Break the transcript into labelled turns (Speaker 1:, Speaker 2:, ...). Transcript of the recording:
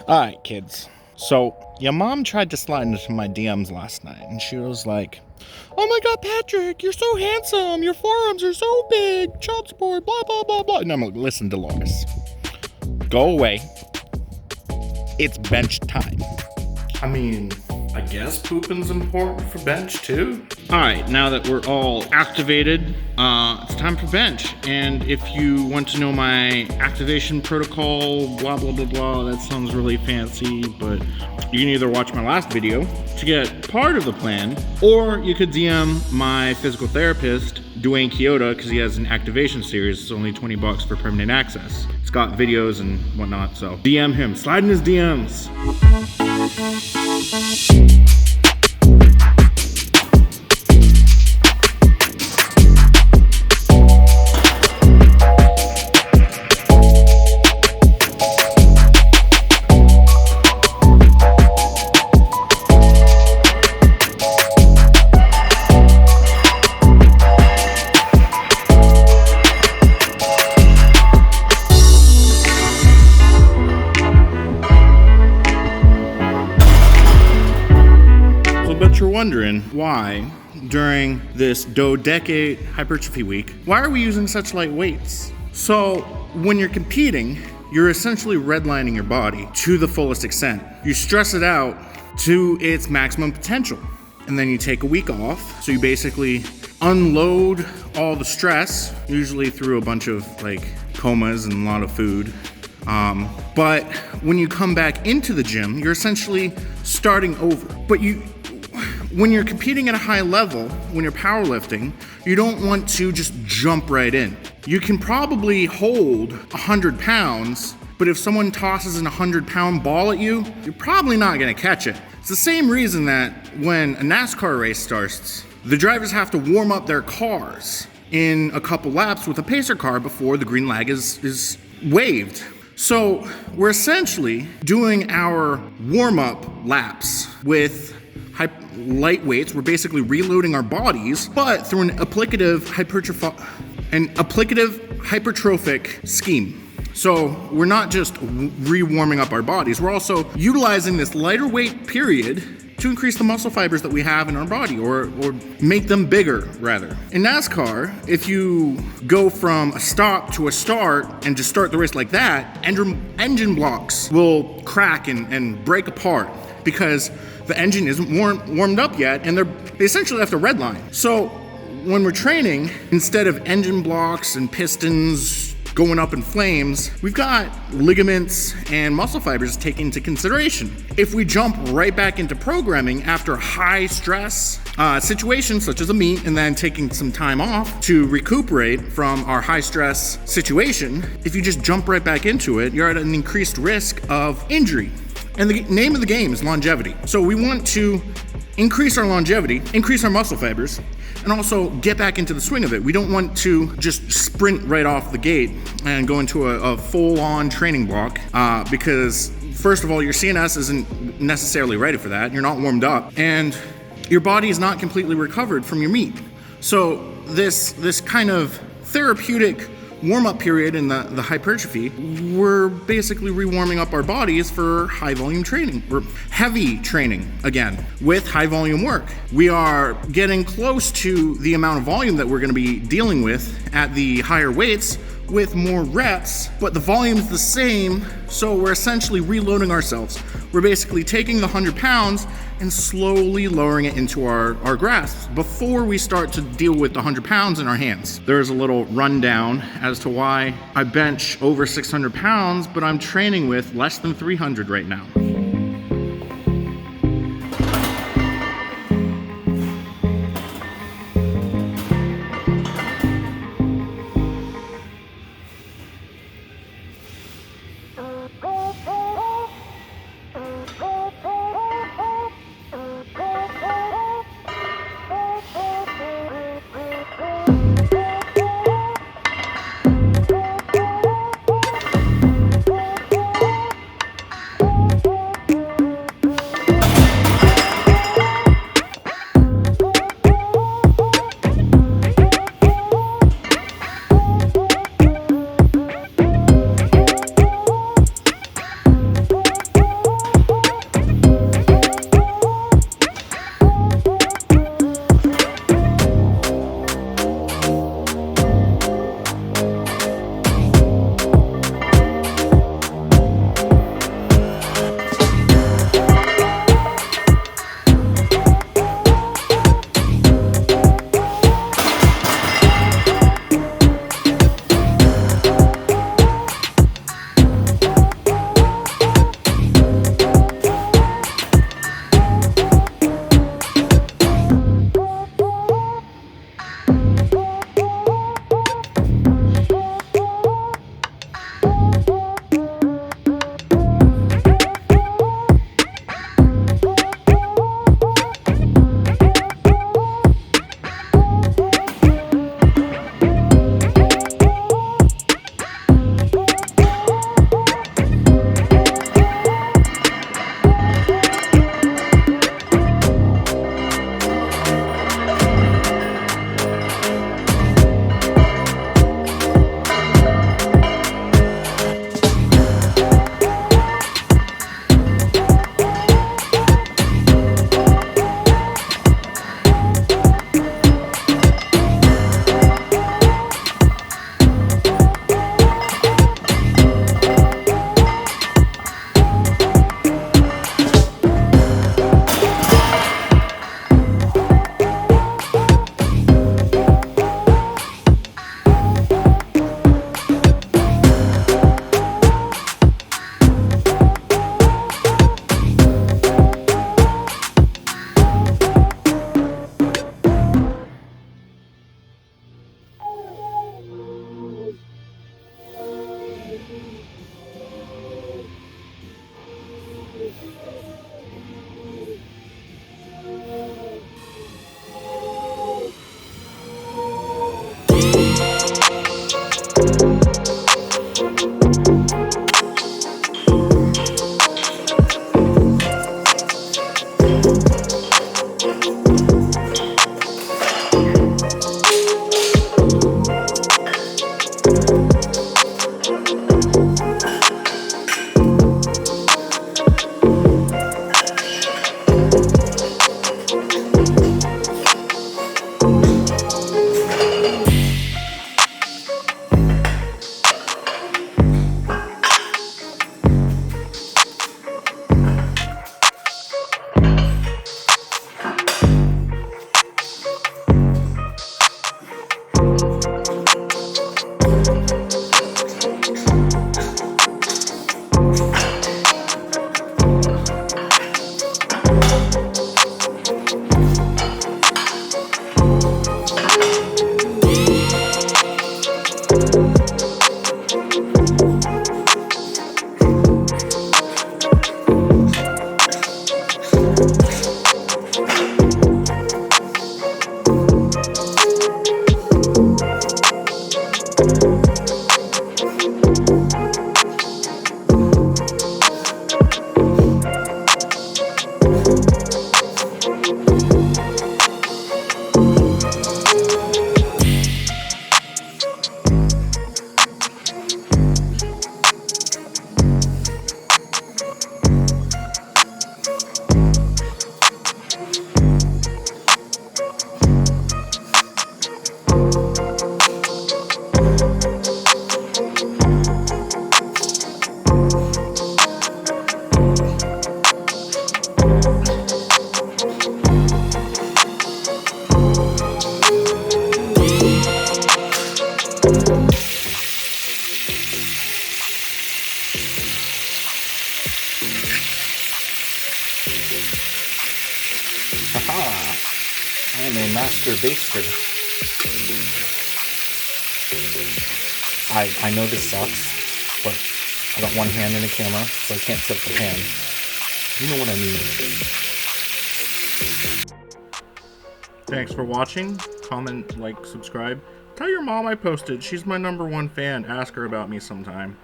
Speaker 1: All right, kids. So, your mom tried to slide into my DMs last night, and she was like, "Oh my God, Patrick, you're so handsome. Your forearms are so big. Child support, blah, blah, blah, blah." And I'm like, "Listen, Dolores, go away. It's bench time." I mean, I guess pooping's important for bench too. All right, now that we're all activated, it's time for bench. And if you want to know my activation protocol, blah, blah, blah, blah, that sounds really fancy, but you can either watch my last video to get part of the plan, or you could DM my physical therapist, Dwayne Kyoto, because he has an activation series. It's only $20 for permanent access. It's got videos and whatnot, so DM him, slide in his DMs. You're wondering why during this dodecade hypertrophy week, why are we using such light weights? So when you're competing, you're essentially redlining your body to the fullest extent. You stress it out to its maximum potential, and then you take a week off. So you basically unload all the stress, usually through a bunch of like comas and a lot of food. But when you come back into the gym, you're essentially starting over. But when you're competing at a high level, when you're powerlifting, you don't want to just jump right in. You can probably hold 100 pounds, but if someone tosses an 100-pound ball at you, you're probably not gonna catch it. It's the same reason that when a NASCAR race starts, the drivers have to warm up their cars in a couple laps with a pacer car before the green flag is waved. So we're essentially doing our warm-up laps with light weights. We're basically reloading our bodies, but through an applicative hypertrophic scheme. So we're not just re-warming up our bodies, we're also utilizing this lighter weight period to increase the muscle fibers that we have in our body, or make them bigger, rather. In NASCAR, if you go from a stop to a start and just start the race like that, engine blocks will crack and break apart because the engine isn't warmed up yet, and they essentially have to redline. So when we're training, instead of engine blocks and pistons going up in flames, we've got ligaments and muscle fibers to take into consideration. If we jump right back into programming after a high stress situation, such as a meet, and then taking some time off to recuperate from our high stress situation, if you just jump right back into it, you're at an increased risk of injury. And the name of the game is longevity. So we want to increase our longevity, increase our muscle fibers, and also get back into the swing of it. We don't want to just sprint right off the gate and go into a full-on training block because, first of all, your CNS isn't necessarily ready for that. You're not warmed up, and your body is not completely recovered from your meet. So this kind of therapeutic warm-up period in the hypertrophy, we're basically rewarming up our bodies for high volume training. We're heavy training again with high volume work. We are getting close to the amount of volume that we're going to be dealing with at the higher weights with more reps, but the volume's the same, so we're essentially reloading ourselves. We're basically taking the 100 pounds and slowly lowering it into our grasp before we start to deal with the 100 pounds in our hands. There's a little rundown as to why I bench over 600 pounds, but I'm training with less than 300 right now.
Speaker 2: baster. I know this sucks, but I got one hand in the camera, so I can't tilt the pan. You know what I mean.
Speaker 1: Thanks for watching. Comment, like, subscribe. Tell your mom I posted. She's my #1 fan. Ask her about me sometime.